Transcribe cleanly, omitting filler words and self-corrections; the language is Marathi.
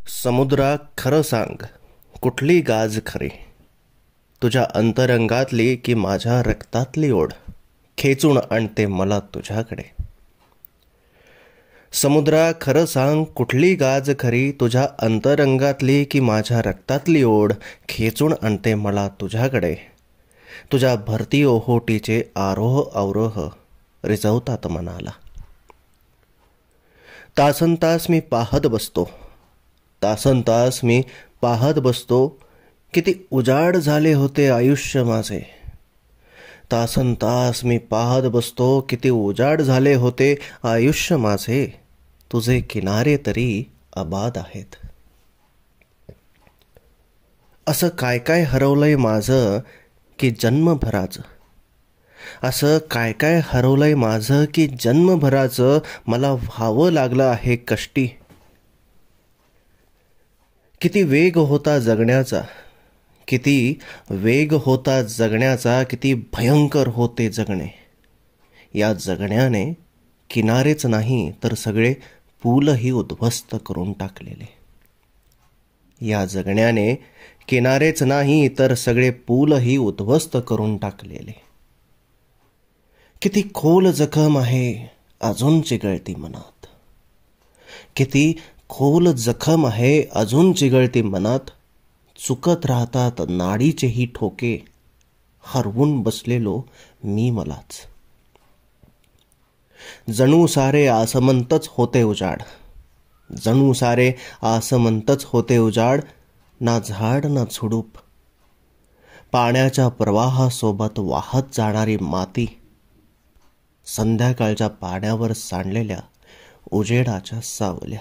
समुद्रा खरं सांग, कुठली गाज खरी, तुझ्या अंतरंगातली की माझ्या रक्तातली ओढ खेचून आणते मला तुझ्याकडे. समुद्रा खरं सांग, कुठली गाज खरी, तुझ्या अंतरंगातली की माझ्या रक्तातली ओढ खेचून आणते मला तुझ्याकडे. तुझ्या भरती ओहोटीचे आरोह अवरोह रिझवतात मनाला. तासनतास मी पाहत बसतो, तासनतास मी पाहत बसतो, किती उजाड झाले होते आयुष्य माझे. तासनतास मी पाहत बसतो, किती उजाड झाले होते आयुष्य माझे. तुझे किनारे तरी अबाध आहेत. असं काय काय हरवलंय माझं की जन्मभराचं, असं काय काय हरवलंय माझं की जन्मभराचं मला व्हावं लागलं आहे कष्टी. किती वेग होता जगण्याचा, किती वेग होता जगण्याचा, किती भयंकर होते जगणे. या जगण्याने किनारेच नाही तर सगळे पूलही उद्ध्वस्त करून टाकलेले. या जगण्याने किनारेच नाही तर सगळे पूलही उद्ध्वस्त करून टाकलेले. किती खोल जखम आहे अजून चिघळती मनात, किती खोल जखम आहे अजून चिघळती मनात. चुकत राहतात नाडीचेही ठोके, हरवून बसलेलो मी मलाच. जणू सारे आसमंतच होते उजाड, जणू सारे आसमंतच होते उजाड. ना झाड ना झुडूप, पाण्याच्या प्रवाहासोबत वाहत जाणारी माती, संध्याकाळच्या पाण्यावर सांडलेल्या उजेडाच्या सावल्या.